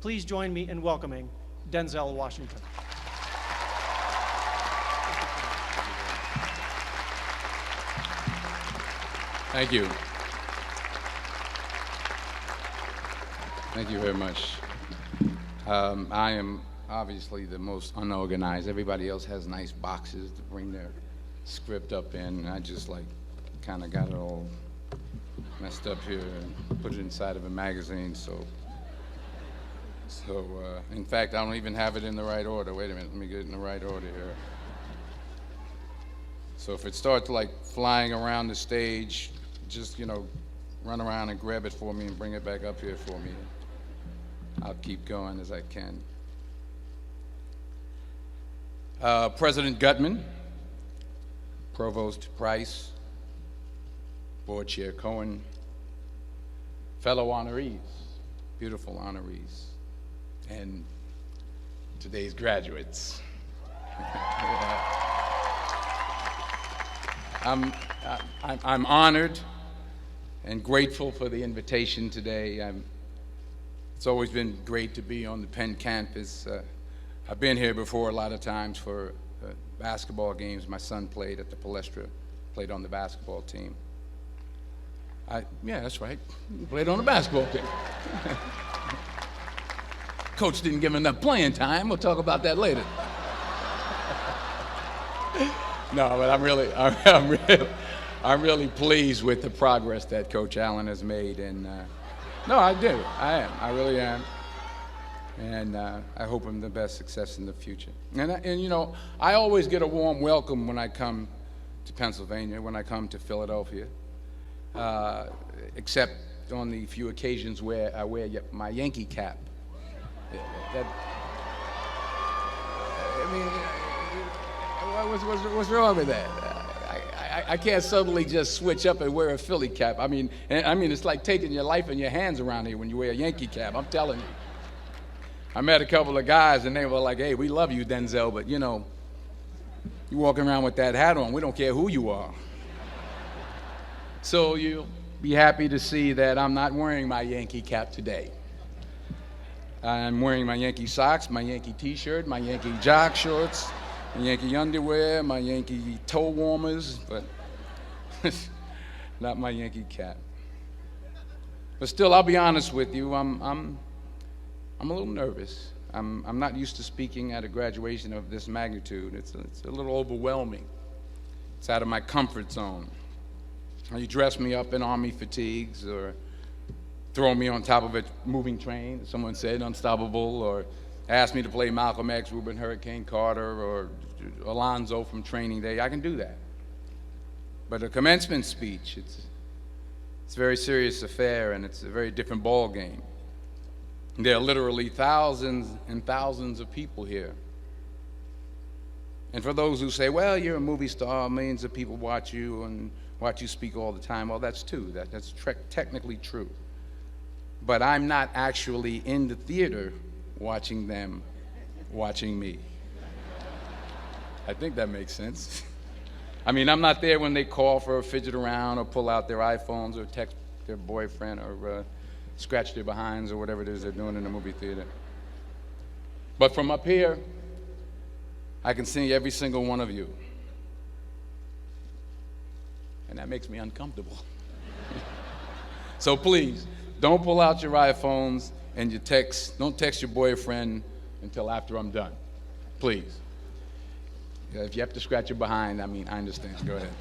please join me in welcoming Denzel Washington. Thank you. Thank you very much. I am obviously the most unorganized. Everybody else has nice boxes to bring their script up in. I just kind of got it all messed up here and put it inside of a magazine. So in fact, I don't even have it in the right order. Wait a minute, let me get it in the right order here. So if it starts flying around the stage, just, run around and grab it for me and bring it back up here for me. I'll keep going as I can. President Gutman, Provost Price, Board Chair Cohen, fellow honorees, beautiful honorees, and today's graduates. I'm honored and grateful for the invitation today. It's always been great to be on the Penn campus. I've been here before a lot of times for basketball games. My son played at the Palestra, played on the basketball team. Yeah, that's right, played on the basketball team. Coach didn't give him enough playing time. We'll talk about that later. No, but I'm really pleased with the progress that Coach Allen has made, and no, I do. I really am, and I hope him the best success in the future. And I always get a warm welcome when I come to Pennsylvania, when I come to Philadelphia, except on the few occasions where I wear my Yankee cap. What's wrong with that? I can't suddenly just switch up and wear a Philly cap. I mean, it's like taking your life in your hands around here when you wear a Yankee cap. I'm telling you. I met a couple of guys and they were like, "Hey, we love you, Denzel, but you walking around with that hat on, we don't care who you are." So you'll be happy to see that I'm not wearing my Yankee cap today. I'm wearing my Yankee socks, my Yankee t-shirt, my Yankee jock shorts, my Yankee underwear, my Yankee toe warmers, but not my Yankee cap. But still, I'll be honest with you, I'm a little nervous. I'm not used to speaking at a graduation of this magnitude. It's a little overwhelming. It's out of my comfort zone. You dress me up in army fatigues or throw me on top of a moving train, someone said, unstoppable, or ask me to play Malcolm X, Reuben Hurricane Carter, or Alonzo from Training Day. I can do that. But a commencement speech, it's a very serious affair, and it's a very different ball game. There are literally thousands and thousands of people here. And for those who say, well, you're a movie star, millions of people watch you and watch you speak all the time, well, that's true. That's technically true. But I'm not actually in the theater watching them watching me. I think that makes sense. I mean, I'm not there when they call for a fidget around or pull out their iPhones or text their boyfriend or scratch their behinds or whatever it is they're doing in the movie theater. But from up here, I can see every single one of you. And that makes me uncomfortable. So please, don't pull out your iPhones and don't text your boyfriend until after I'm done. Please. If you have to scratch your behind, I understand. Go ahead.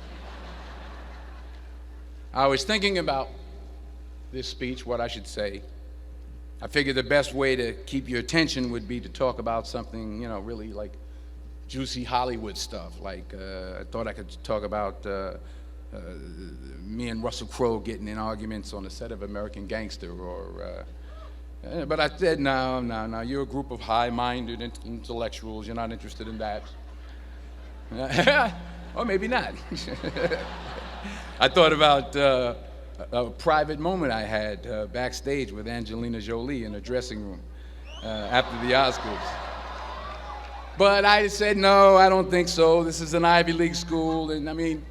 I was thinking about this speech, what I should say. I figured the best way to keep your attention would be to talk about something, really like juicy Hollywood stuff. I thought I could talk about me and Russell Crowe getting in arguments on the set of American Gangster, but I said, no, you're a group of high-minded intellectuals, you're not interested in that. Or maybe not. I thought about a private moment I had backstage with Angelina Jolie in a dressing room after the Oscars. But I said, no, I don't think so. This is an Ivy League school, and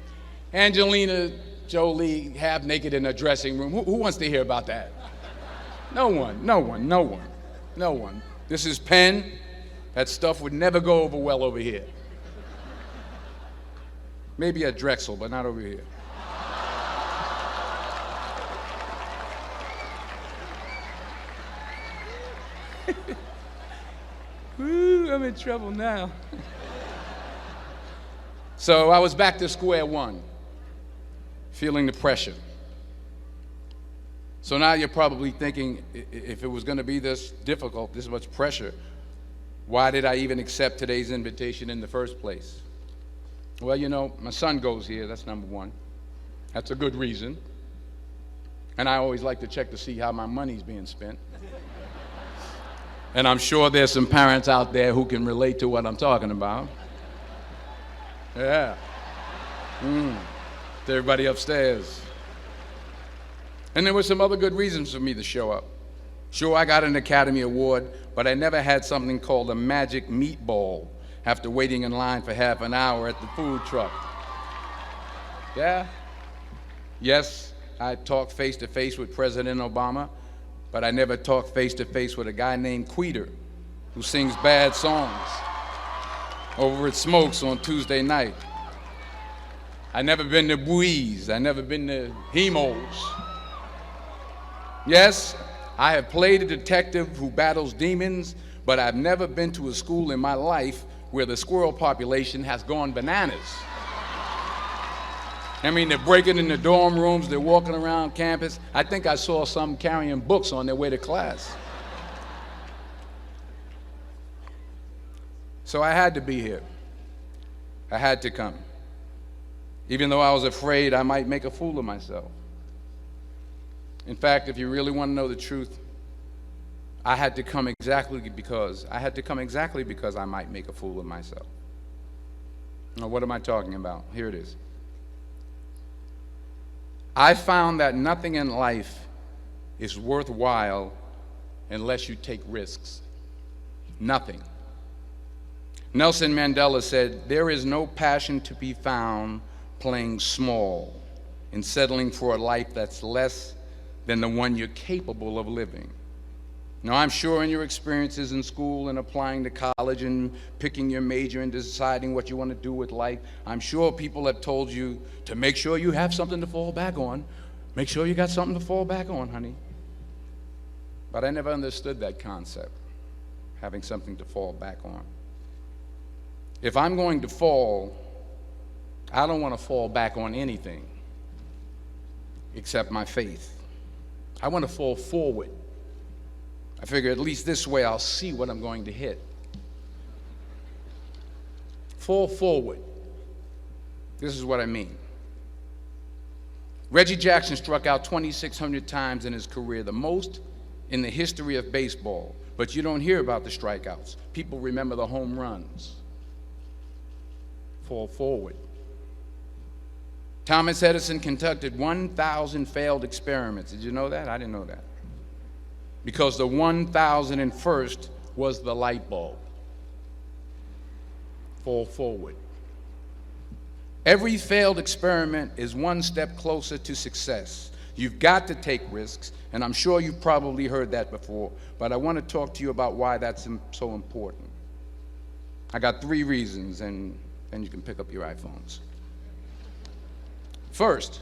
Angelina Jolie half naked in a dressing room. Who wants to hear about that? No one. No one. This is pen. That stuff would never go over well over here. Maybe at Drexel, but not over here. Woo, I'm in trouble now. So I was back to square one, feeling the pressure. So now you're probably thinking, if it was going to be this difficult, this much pressure, why did I even accept today's invitation in the first place? Well, you know, my son goes here, that's number one. That's a good reason. And I always like to check to see how my money's being spent. And I'm sure there's some parents out there who can relate to what I'm talking about. Yeah. To everybody upstairs. And there were some other good reasons for me to show up. Sure, I got an Academy Award, but I never had something called a magic meatball after waiting in line for half an hour at the food truck. Yeah? Yes, I talked face-to-face with President Obama, but I never talked face-to-face with a guy named Queeter who sings bad songs over at Smokes on Tuesday night. I never been to Buies. I never been to Hemos. Yes, I have played a detective who battles demons, but I've never been to a school in my life where the squirrel population has gone bananas. I mean, they're breaking in the dorm rooms, they're walking around campus. I think I saw some carrying books on their way to class. So I had to be here. I had to come. Even though I was afraid I might make a fool of myself. In fact, if you really want to know the truth, I had to come exactly because I might make a fool of myself. Now, what am I talking about? Here it is. I found that nothing in life is worthwhile unless you take risks. Nothing. Nelson Mandela said, "There is no passion to be found playing small and settling for a life that's less than the one you're capable of living." Now, I'm sure in your experiences in school and applying to college and picking your major and deciding what you want to do with life, I'm sure people have told you to make sure you have something to fall back on. Make sure you got something to fall back on, honey. But I never understood that concept, having something to fall back on. If I'm going to fall, I don't want to fall back on anything except my faith. I want to fall forward. I figure at least this way I'll see what I'm going to hit. Fall forward. This is what I mean. Reggie Jackson struck out 2,600 times in his career, the most in the history of baseball. But you don't hear about the strikeouts. People remember the home runs. Fall forward. Thomas Edison conducted 1,000 failed experiments. Did you know that? I didn't know that. Because the 1,001st was the light bulb. Fall forward. Every failed experiment is one step closer to success. You've got to take risks, and I'm sure you've probably heard that before, but I want to talk to you about why that's so important. I got 3 reasons, and then you can pick up your iPhones. First,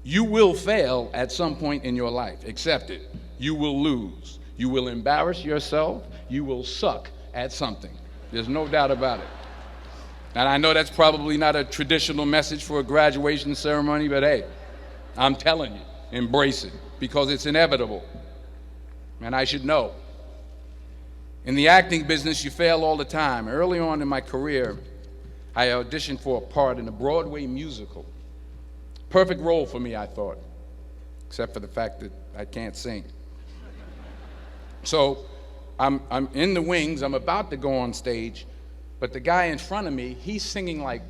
you will fail at some point in your life. Accept it. You will lose. You will embarrass yourself. You will suck at something. There's no doubt about it. And I know that's probably not a traditional message for a graduation ceremony, but hey, I'm telling you, embrace it, because it's inevitable. And I should know. In the acting business, you fail all the time. Early on in my career, I auditioned for a part in a Broadway musical. Perfect role for me, I thought, except for the fact that I can't sing. So I'm in the wings, I'm about to go on stage, but the guy in front of me, he's singing like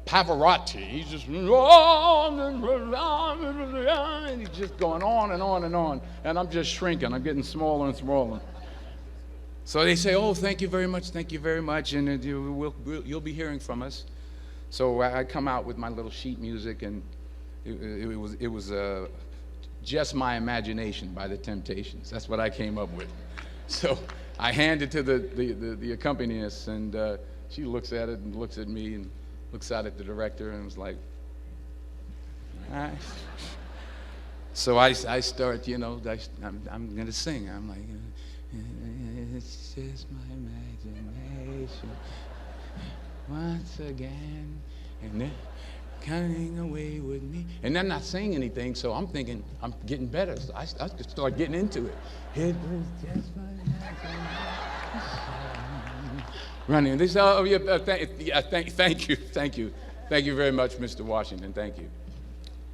Pavarotti. He's just, and he's just going on and on and on, and I'm just shrinking, I'm getting smaller and smaller. So they say, "Oh, thank you very much, and you'll be hearing from us." So I come out with my little sheet music, and it was Just My Imagination by the Temptations. That's what I came up with. So I hand it to the accompanist, and she looks at it and looks at me and looks out at the director and was like, all right. So I start, I'm going to sing. I'm like, it's just my imagination once again, and they're coming away with me. And they're not saying anything, so I'm thinking I'm getting better. So I start getting into it. It was just my imagination. Running. They say, oh, yeah, thank you. Thank you very much, Mr. Washington. Thank you.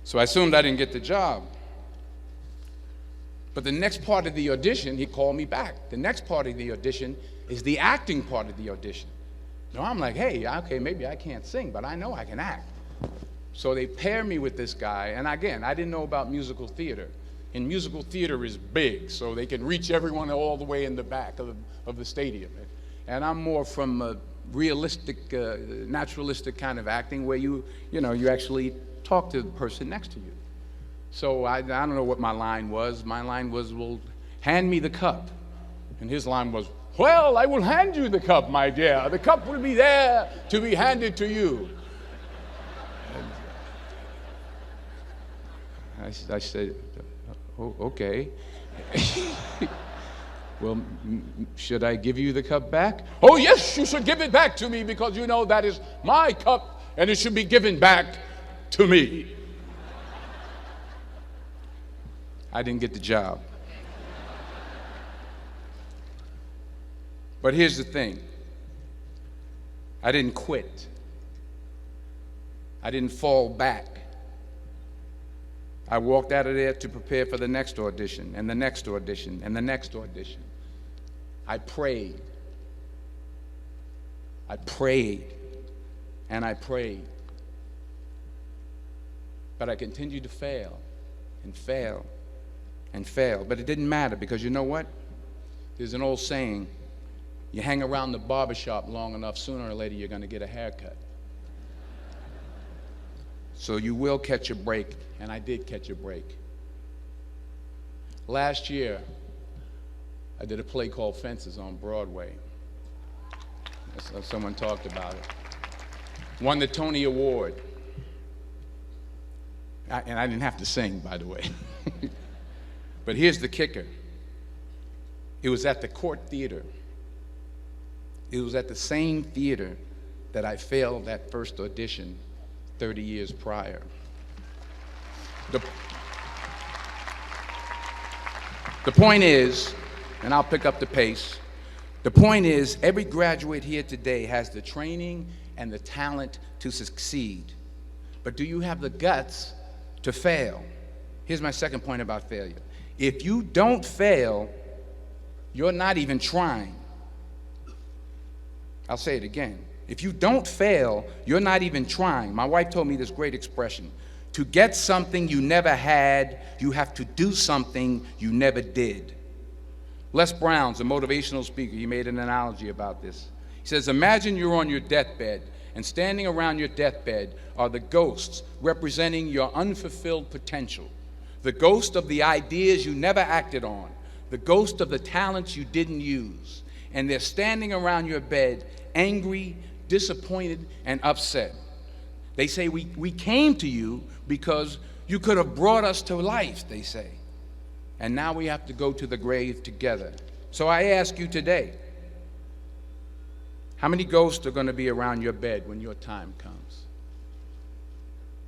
So I assumed I didn't get the job. But the next part of the audition, he called me back. The next part of the audition is the acting part of the audition. So I'm like, hey, okay, maybe I can't sing, but I know I can act. So they pair me with this guy, and again, I didn't know about musical theater. And musical theater is big, so they can reach everyone all the way in the back of the stadium. And I'm more from a realistic, naturalistic kind of acting where you actually talk to the person next to you. So I don't know what my line was. My line was, well, hand me the cup. And his line was, well, I will hand you the cup, my dear. The cup will be there to be handed to you. I said, oh, okay. Well, should I give you the cup back? Oh, yes, you should give it back to me because that is my cup and it should be given back to me. I didn't get the job. But here's the thing. I didn't quit. I didn't fall back. I walked out of there to prepare for the next audition, and the next audition, and the next audition. I prayed. I prayed, and I prayed. But I continued to fail, and fail, and fail. But it didn't matter, because you know what? There's an old saying, you hang around the barbershop long enough, sooner or later you're going to get a haircut. So you will catch a break, and I did catch a break. Last year, I did a play called Fences on Broadway. Someone talked about it. Won the Tony Award. And I didn't have to sing, by the way. But here's the kicker. It was at the Court Theater. It was at the same theater that I failed that first audition 30 years prior. The point is, and I'll pick up the pace, the point is every graduate here today has the training and the talent to succeed. But do you have the guts to fail? Here's my second point about failure. If you don't fail, you're not even trying. I'll say it again. If you don't fail, you're not even trying. My wife told me this great expression. To get something you never had, you have to do something you never did. Les Brown's a motivational speaker. He made an analogy about this. He says, imagine you're on your deathbed, and standing around your deathbed are the ghosts representing your unfulfilled potential, the ghost of the ideas you never acted on, the ghost of the talents you didn't use. And they're standing around your bed, angry, disappointed, and upset. They say, we came to you because you could have brought us to life, they say. And now we have to go to the grave together. So I ask you today, how many ghosts are going to be around your bed when your time comes?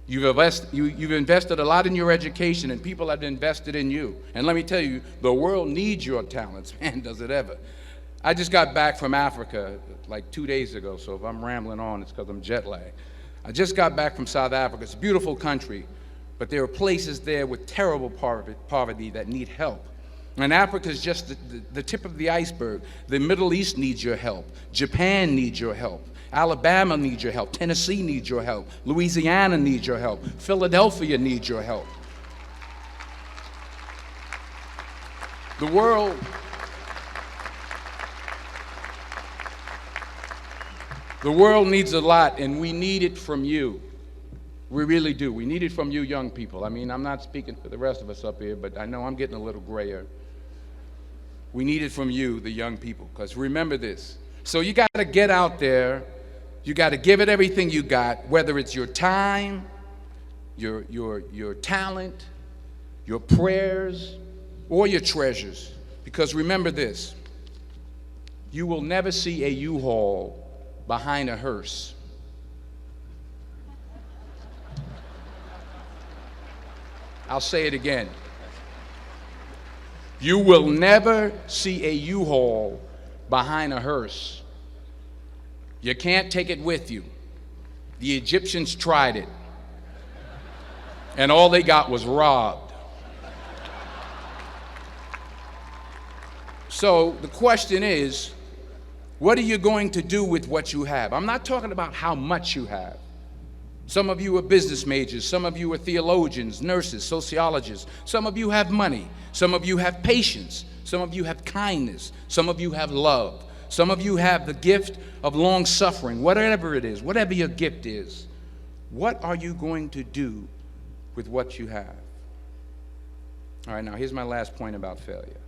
You've invested a lot in your education, and people have invested in you. And let me tell you, the world needs your talents. Man, does it ever. I just got back from Africa like 2 days ago, so if I'm rambling on, it's because I'm jet lagged. I just got back from South Africa. It's a beautiful country, but there are places there with terrible poverty that need help. And Africa is just the tip of the iceberg. The Middle East needs your help. Japan needs your help. Alabama needs your help. Tennessee needs your help. Louisiana needs your help. Philadelphia needs your help. The world needs a lot, and we need it from you. We really do. We need it from you young people. I mean, I'm not speaking for the rest of us up here, but I know I'm getting a little grayer. We need it from you, the young people, because remember this. So you got to get out there. You got to give it everything you got, whether it's your time, your talent, your prayers, or your treasures. Because remember this. You will never see a U-Haul behind a hearse. I'll say it again. You will never see a U-Haul behind a hearse. You can't take it with you. The Egyptians tried it, and all they got was robbed. So the question is, what are you going to do with what you have? I'm not talking about how much you have. Some of you are business majors. Some of you are theologians, nurses, sociologists. Some of you have money. Some of you have patience. Some of you have kindness. Some of you have love. Some of you have the gift of long suffering, whatever it is, whatever your gift is. What are you going to do with what you have? All right, now here's my last point about failure.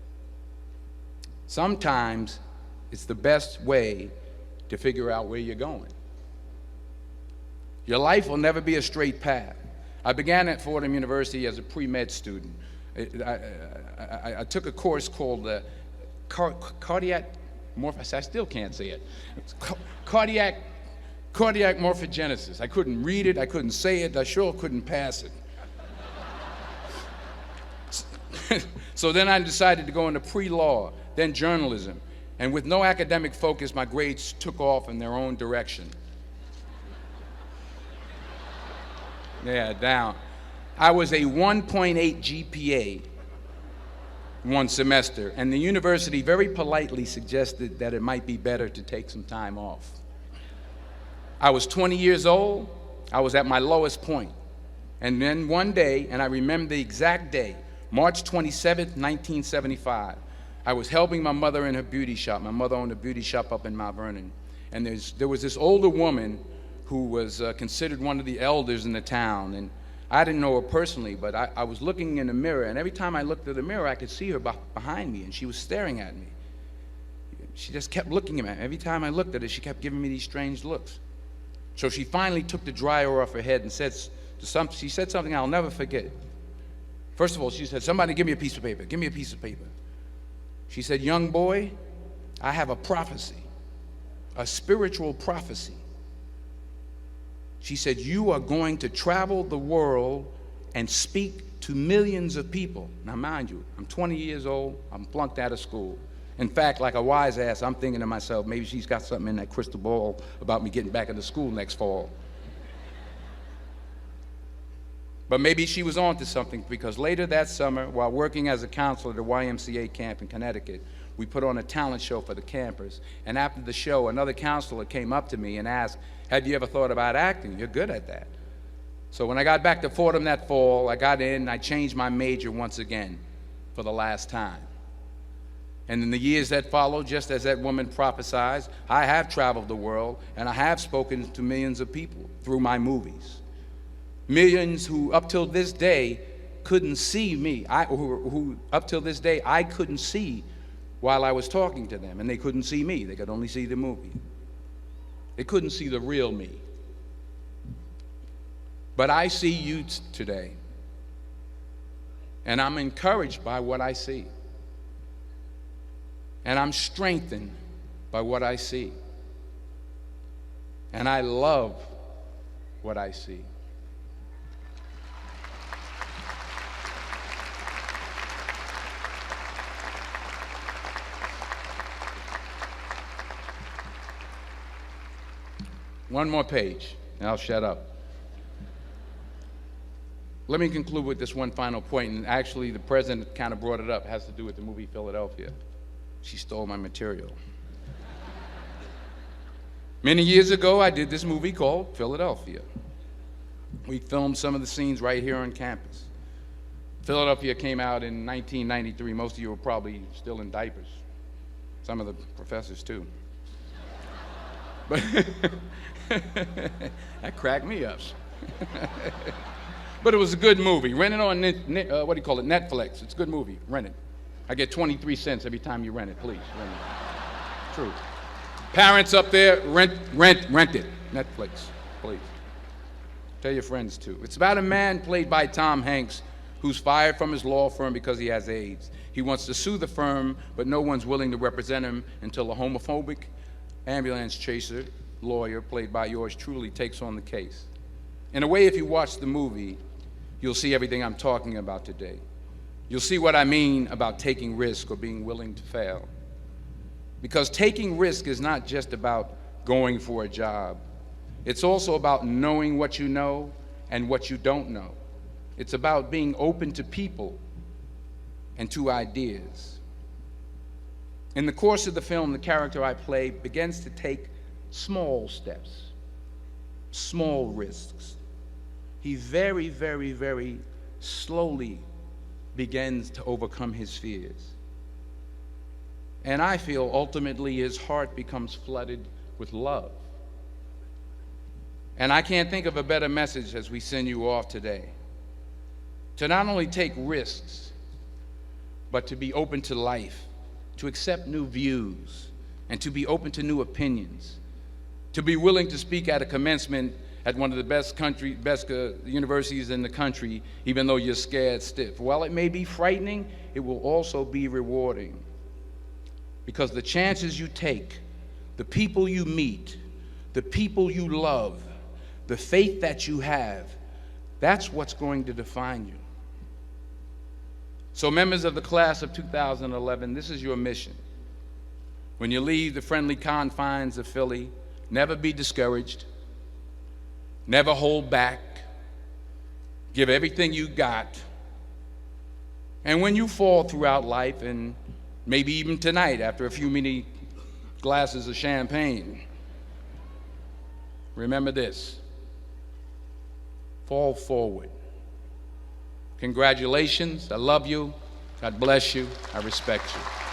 Sometimes it's the best way to figure out where you're going. Your life will never be a straight path. I began at Fordham University as a pre-med student. I took a course called cardiac morphogenesis. I still can't say it. Cardiac morphogenesis. I couldn't read it. I couldn't say it. I sure couldn't pass it. So then I decided to go into pre-law, then journalism. And with no academic focus, my grades took off in their own direction. Yeah, down. I was a 1.8 GPA one semester, and the university very politely suggested that it might be better to take some time off. I was 20 years old. I was at my lowest point. And then one day, and I remember the exact day, March 27th, 1975, I was helping my mother in her beauty shop. My mother owned a beauty shop up in Mount Vernon. And there was this older woman who was considered one of the elders in the town. And I didn't know her personally, but I was looking in the mirror, and every time I looked at the mirror, I could see her behind me, and she was staring at me. She just kept looking at me. Every time I looked at her, she kept giving me these strange looks. So she finally took the dryer off her head and she said something I'll never forget. First of all, she said, "Somebody give me a piece of paper. Give me a piece of paper." She said, "Young boy, I have a prophecy, a spiritual prophecy." She said, "You are going to travel the world and speak to millions of people." Now, mind you, I'm 20 years old. I'm flunked out of school. In fact, like a wise ass, I'm thinking to myself, maybe she's got something in that crystal ball about me getting back into school next fall. But maybe she was on to something, because later that summer, while working as a counselor at a YMCA camp in Connecticut, we put on a talent show for the campers. And after the show, another counselor came up to me and asked, "Have you ever thought about acting? You're good at that." So when I got back to Fordham that fall, I got in and I changed my major once again for the last time. And in the years that followed, just as that woman prophesied, I have traveled the world and I have spoken to millions of people through my movies. Millions who up till this day couldn't see me, who up till this day I couldn't see while I was talking to them, and they couldn't see me. They could only see the movie. They couldn't see the real me. But I see you today, and I'm encouraged by what I see. And I'm strengthened by what I see. And I love what I see. One more page, and I'll shut up. Let me conclude with this one final point, and actually the president kind of brought it up. It has to do with the movie Philadelphia. She stole my material. Many years ago, I did this movie called Philadelphia. We filmed some of the scenes right here on campus. Philadelphia came out in 1993. Most of you were probably still in diapers. Some of the professors, too. But that cracked me up. But it was a good movie. Rent it on, Netflix. It's a good movie. Rent it. I get 23 cents every time you rent it. Please, rent it. True. Parents up there, rent it. Netflix, please. Tell your friends too. It's about a man played by Tom Hanks who's fired from his law firm because he has AIDS. He wants to sue the firm, but no one's willing to represent him until a homophobic ambulance chaser lawyer, played by yours truly, takes on the case. In a way, if you watch the movie, you'll see everything I'm talking about today. You'll see what I mean about taking risk or being willing to fail. Because taking risk is not just about going for a job. It's also about knowing what you know and what you don't know. It's about being open to people and to ideas. In the course of the film, the character I play begins to take small steps, small risks. He very, very, very slowly begins to overcome his fears. And I feel ultimately his heart becomes flooded with love. And I can't think of a better message as we send you off today. To not only take risks, but to be open to life, to accept new views, and to be open to new opinions, to be willing to speak at a commencement at one of the best universities in the country, even though you're scared stiff. While it may be frightening, it will also be rewarding. Because the chances you take, the people you meet, the people you love, the faith that you have, that's what's going to define you. So members of the class of 2011, this is your mission. When you leave the friendly confines of Philly, never be discouraged, never hold back, give everything you got. And when you fall throughout life, and maybe even tonight after a few many glasses of champagne, remember this: fall forward. Congratulations. I love you. God bless you. I respect you.